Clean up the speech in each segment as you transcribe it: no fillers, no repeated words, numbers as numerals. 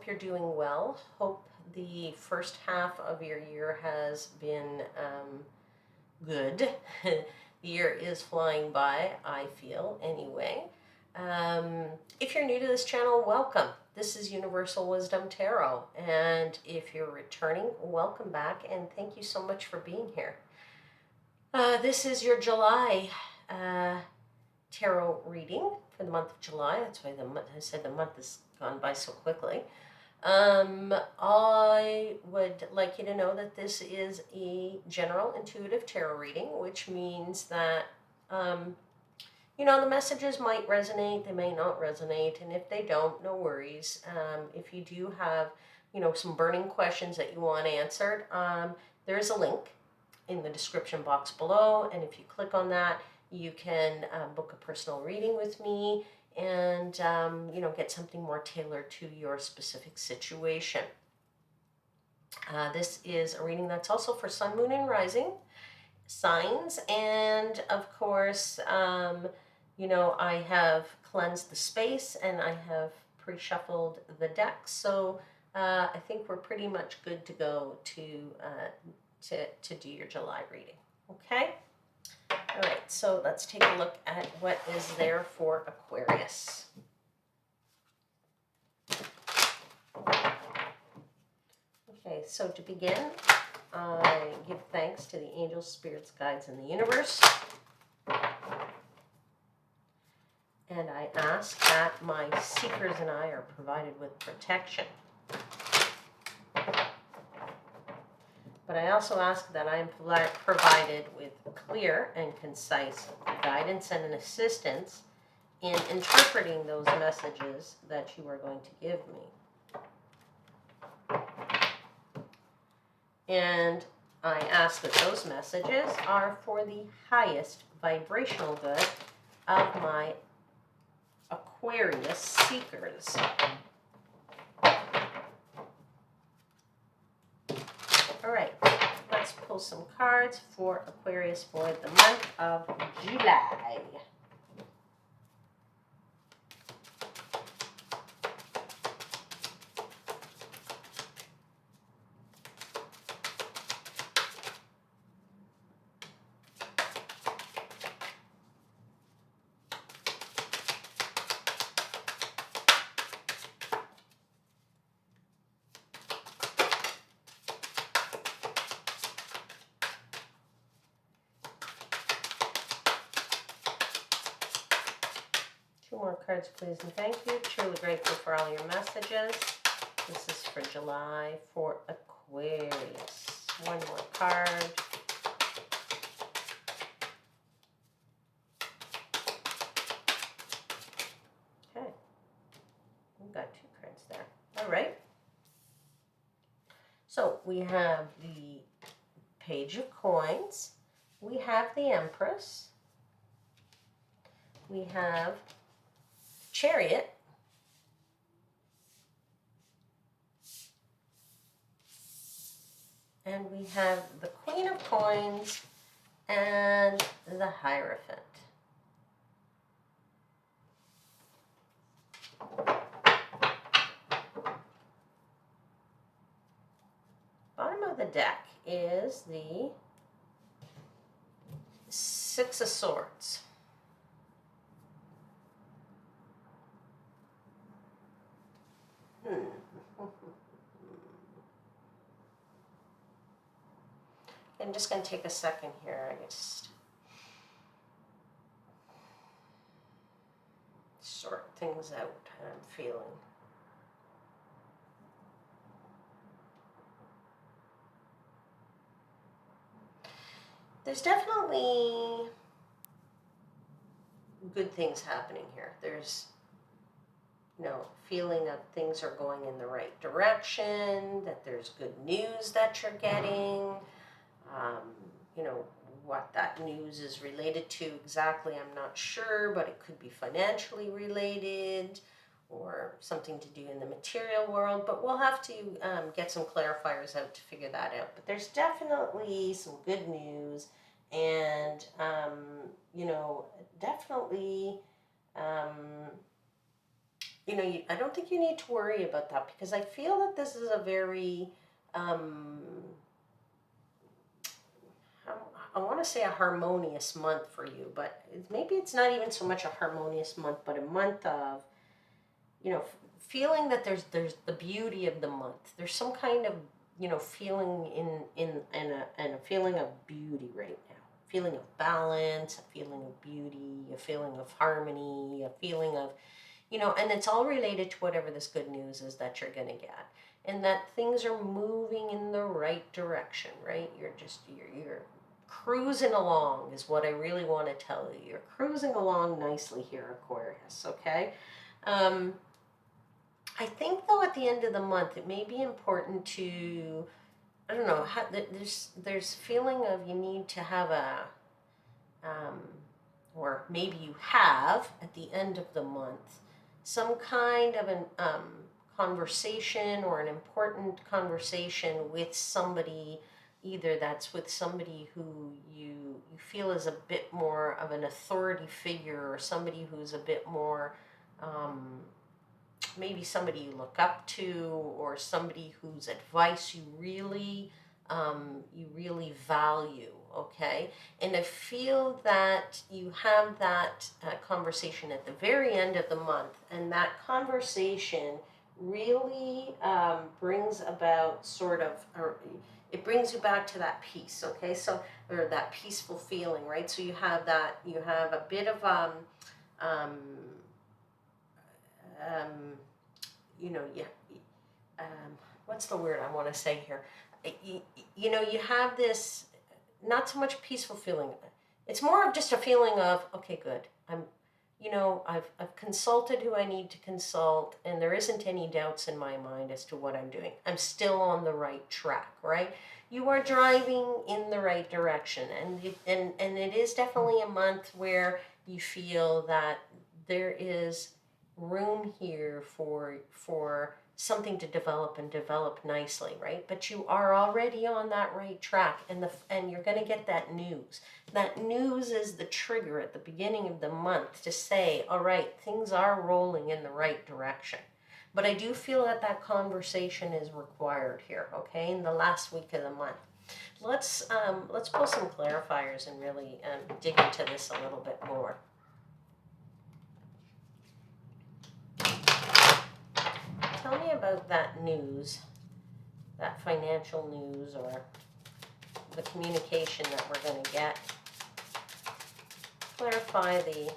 hope you're doing well. Hope the first half of your year has been good. The year is flying by, I feel, anyway. If you're new to this channel, welcome. This is Universal Wisdom Tarot, and if you're returning, welcome back, and thank you so much for being here. This is your July tarot reading for the month of July. That's why I said the month has gone by so quickly. I would like you to know that this is a general intuitive tarot reading, which means that, the messages might resonate, they may not resonate, and if they don't, no worries. If you do have, some burning questions that you want answered, there is a link in the description box below, and if you click on that, you can book a personal reading with me and, get something more tailored to your specific situation. This is a reading that's also for Sun, Moon, and Rising signs. And of course, I have cleansed the space and I have pre-shuffled the deck. So I think we're pretty much good to go to do your July reading. Okay? All right, so let's take a look at what is there for Aquarius. Okay, so to begin, I give thanks to the angels, spirits, guides, and the universe. And I ask that my seekers and I are provided with protection. But I also ask that I am provided with clear and concise guidance and assistance in interpreting those messages that you are going to give me. And I ask that those messages are for the highest vibrational good of my Aquarius seekers. All right, let's pull some cards for Aquarius for the month of July. Two more cards, please, and thank you. Truly grateful for all your messages. This is for July for Aquarius. One more card. Okay. We've got two cards there. All right. So we have the Page of Coins. We have the Empress. We have Chariot, and we have the Queen of Coins and the Hierophant. Bottom of the deck is the Six of Swords. I'm just going to take a second here. I just sort things out I'm feeling. There's definitely good things happening here. There's feeling of things are going in the right direction, that there's good news that you're getting. What that news is related to exactly, I'm not sure, but it could be financially related or something to do in the material world, but we'll have to get some clarifiers out to figure that out. But there's definitely some good news, and, definitely You know, I don't think you need to worry about that, because I feel that this is a very, um, I want to say a harmonious month for you, but maybe it's not even so much a harmonious month, but a month of, you know, feeling that there's the beauty of the month. There's some kind of, you know, feeling in a feeling of beauty right now. Feeling of balance, a feeling of beauty, a feeling of harmony, a feeling of, you know, and it's all related to whatever this good news is that you're going to get. And that things are moving in the right direction, right? You're cruising along is what I really want to tell you. You're cruising along nicely here, Aquarius, okay? I think, though, at the end of the month, it may be important to, I don't know, there's feeling of you need to have a, um, or maybe you have at the end of the month, some kind of an conversation or an important conversation with somebody, either that's with somebody who you feel is a bit more of an authority figure, or somebody who's a bit more, maybe somebody you look up to, or somebody whose advice you really value, okay? And I feel that you have that conversation at the very end of the month, and that conversation really brings about sort of, or it brings you back to that peace, okay? So, or that peaceful feeling, right? So you have that, you have a bit of um, you know, yeah, what's the word I want to say here? You know, you have this not so much peaceful feeling. It's more of just a feeling of, okay, good. You know, I've consulted who I need to consult, and there isn't any doubts in my mind as to what I'm doing. I'm still on the right track, right? You are driving in the right direction, and it is definitely a month where you feel that there is room here for something to develop, and develop nicely, right? But you are already on that right track, and you're going to get that news. That news is the trigger at the beginning of the month to say, all right, things are rolling in the right direction. But I do feel that that conversation is required here, okay, in the last week of the month. Let's pull some clarifiers and really dig into this a little bit more. Tell me about that news, that financial news, or the communication that we're going to get. Clarify the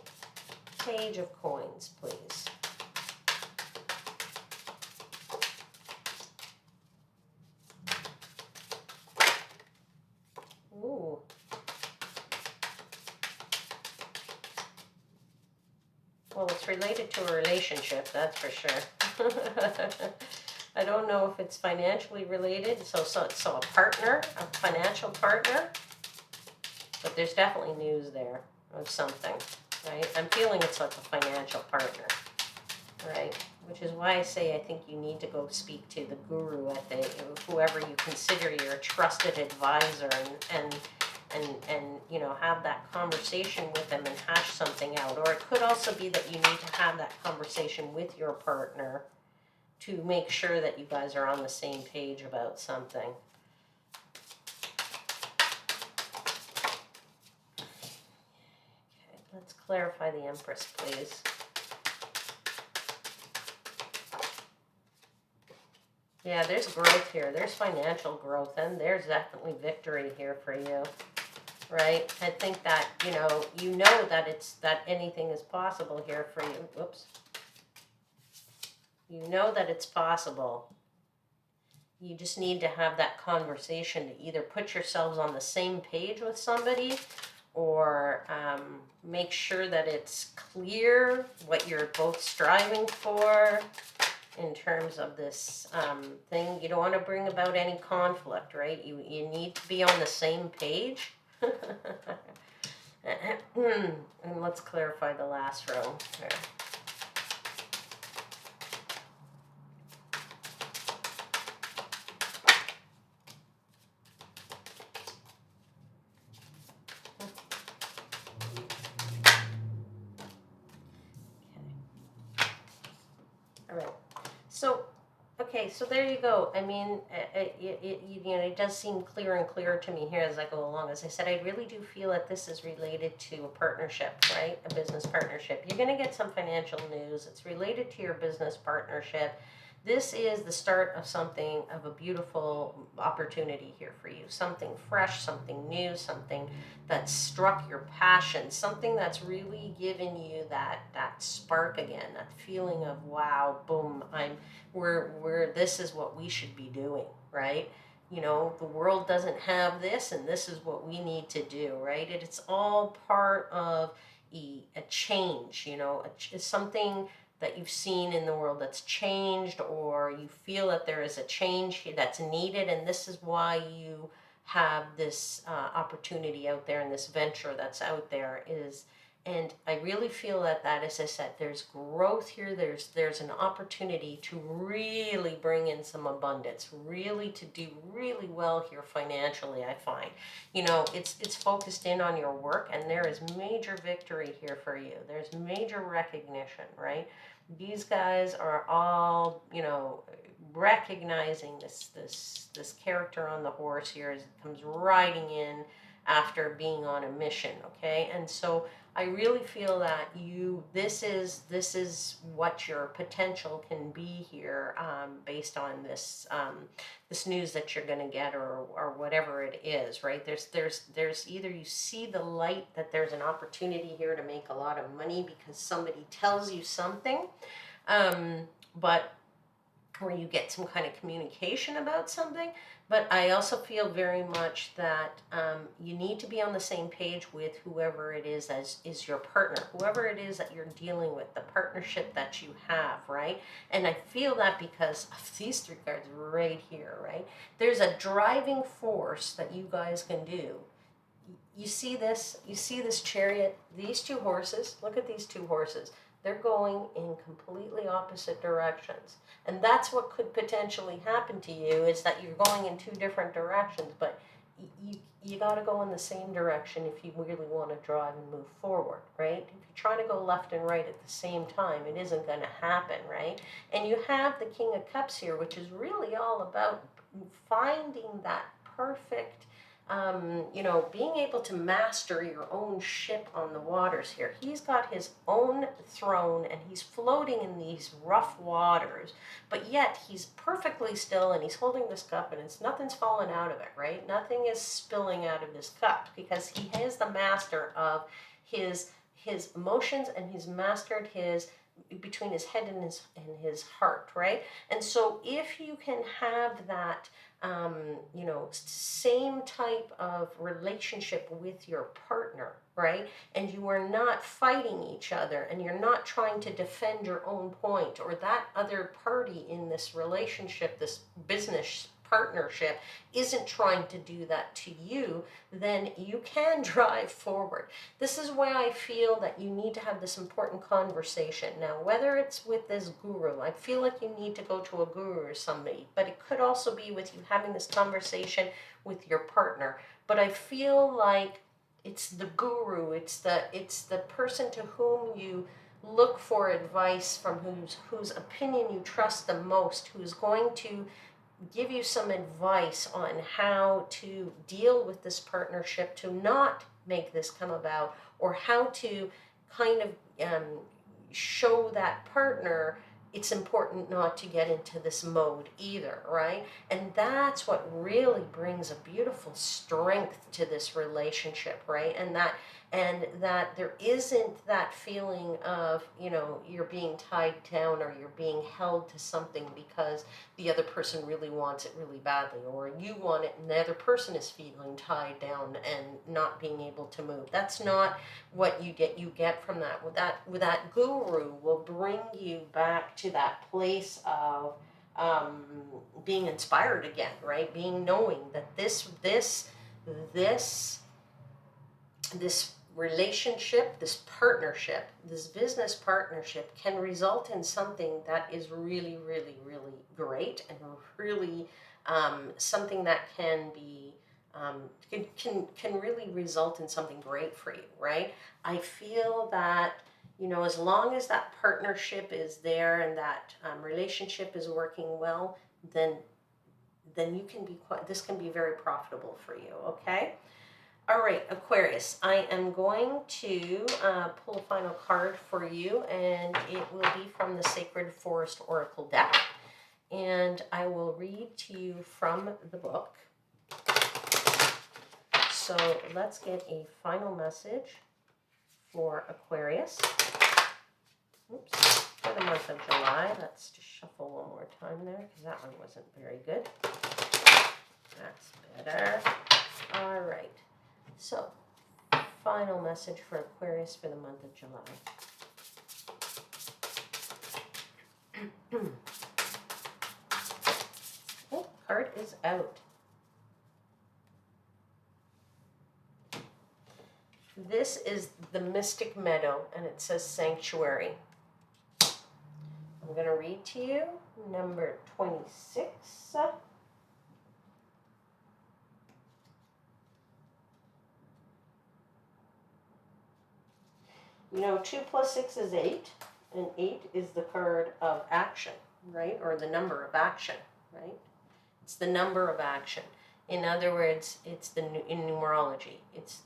Page of Coins, please. Ooh. Well, it's related to a relationship, that's for sure. I don't know if it's financially related, so a partner, a financial partner, but there's definitely news there of something, right? I'm feeling it's like a financial partner, right? Which is why I say I think you need to go speak to the guru at the, whoever you consider your trusted advisor, and you know, have that conversation with them and hash something out. Or it could also be that you need to have that conversation with your partner to make sure that you guys are on the same page about something. Okay, let's clarify the Empress, please. Yeah, there's growth here. There's financial growth, and there's definitely victory here for you. Right? I think that, you know that anything is possible here for you. Whoops. You know that it's possible. You just need to have that conversation to either put yourselves on the same page with somebody, or make sure that it's clear what you're both striving for in terms of this thing. You don't want to bring about any conflict, right? You need to be on the same page. And let's clarify the last row there. Okay, so there you go. I mean, it does seem clearer and clearer to me here as I go along. As I said, I really do feel that this is related to a partnership, right? A business partnership. You're going to get some financial news. It's related to your business partnership. This is the start of something, of a beautiful opportunity here for you. Something fresh, something new, something that struck your passion, something that's really given you that spark again, that feeling of wow, boom, we're this is what we should be doing, right? You know, the world doesn't have this, and this is what we need to do, right? It's all part of a change, you know, it's something that you've seen in the world that's changed, or you feel that there is a change that's needed, and this is why you have this opportunity out there, and this venture that's out there is. And I really feel that, as I said, there's growth here. There's an opportunity to really bring in some abundance, really to do really well here financially. I find, you know, it's focused in on your work, and there is major victory here for you. There's major recognition, right? These guys are all, you know, recognizing this character on the horse here as it comes riding in after being on a mission. Okay, and so I really feel that this is what your potential can be here, based on this news that you're going to get, or whatever it is, right? There's either you see the light that there's an opportunity here to make a lot of money because somebody tells you something, but where you get some kind of communication about something. But I also feel very much that you need to be on the same page with whoever it is as is your partner, whoever it is that you're dealing with, the partnership that you have, right? And I feel that because of these three cards right here, right? There's a driving force that you guys can do. You see this chariot, these two horses, look at these two horses. They're going in completely opposite directions. And that's what could potentially happen to you, is that you're going in two different directions, but you got to go in the same direction if you really want to drive and move forward, right? If you're trying to go left and right at the same time, it isn't going to happen, right? And you have the King of Cups here, which is really all about finding that perfect, you know, being able to master your own ship on the waters here. He's got his own throne, and he's floating in these rough waters, but yet he's perfectly still, and he's holding this cup, and nothing's falling out of it, right? Nothing is spilling out of this cup because he is the master of his emotions, and he's mastered his between his head and his heart, right? And so if you can have that, you know, same type of relationship with your partner, right? And you are not fighting each other, and you're not trying to defend your own point, or that other party in this relationship, this business partnership, isn't trying to do that to you, then you can drive forward. This is why I feel that you need to have this important conversation. Now, whether it's with this guru, I feel like you need to go to a guru or somebody, but it could also be with you having this conversation with your partner. But I feel like it's the guru, it's the person to whom you look for advice from, whose opinion you trust the most, who's going to give you some advice on how to deal with this partnership to not make this come about, or how to kind of show that partner it's important not to get into this mode either, right? And that's what really brings a beautiful strength to this relationship, right? And that there isn't that feeling of, you know, you're being tied down, or you're being held to something because the other person really wants it really badly, or you want it and the other person is feeling tied down and not being able to move. That's not what you get. You get from that. With that guru will bring you back to that place of being inspired again, right? Knowing that this relationship, this partnership, this business partnership can result in something that is really, really, really great, and really something that can be can really result in something great for you, right? I feel that, you know, as long as that partnership is there and that relationship is working well, then you can be this can be very profitable for you. Okay. All right, Aquarius, I am going to pull a final card for you, and it will be from the Sacred Forest Oracle deck. And I will read to you from the book. So let's get a final message for Aquarius. Oops, for the month of July. Let's just shuffle one more time there, because that one wasn't very good. That's better. All right. So, final message for Aquarius for the month of July. Oh, card is out. This is the Mystic Meadow, and it says Sanctuary. I'm going to read to you number 26. You know, 2 plus 6 is 8, and 8 is the card of action, right? Or the number of action, right? It's the number of action. In other words, it's in numerology. It's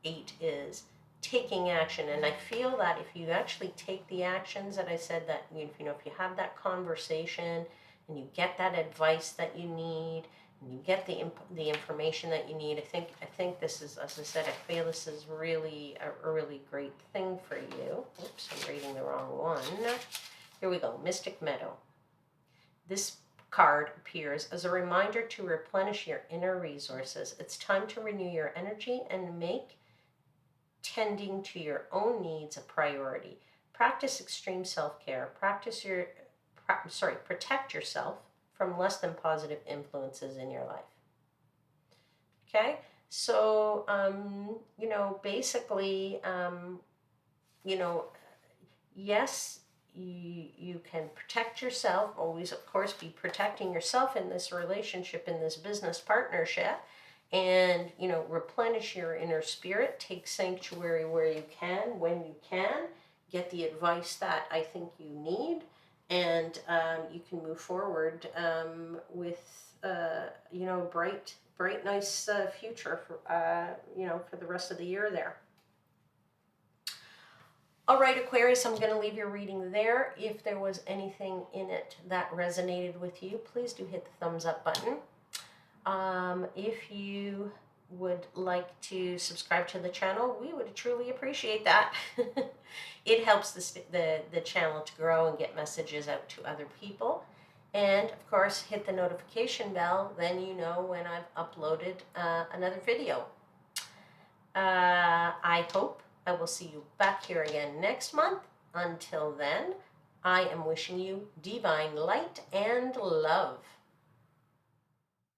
8 is taking action, and I feel that if you actually take the actions that I said, that if you have that conversation and you get that advice that you need, and you get the information that you need, I think this is, as I said, I feel this is really a really great thing for you. Oops, I'm reading the wrong one. Here we go. Mystic Meadow. This card appears as a reminder to replenish your inner resources. It's time to renew your energy and make tending to your own needs a priority. Practice extreme self-care. Protect yourself from less than positive influences in your life. Okay? So, basically, yes, you can protect yourself. Always, of course, be protecting yourself in this relationship, in this business partnership. And, replenish your inner spirit. Take sanctuary where you can, when you can. Get the advice that I think you need. And you can move forward with, bright, nice future for the rest of the year there. All right, Aquarius, I'm going to leave your reading there. If there was anything in it that resonated with you, please do hit the thumbs up button. If you would like to subscribe to the channel, we would truly appreciate that. It helps the channel to grow and get messages out to other people. And of course, hit the notification bell, then you know when I've uploaded another video. I hope I will see you back here again next month. Until then, I am wishing you divine light and love.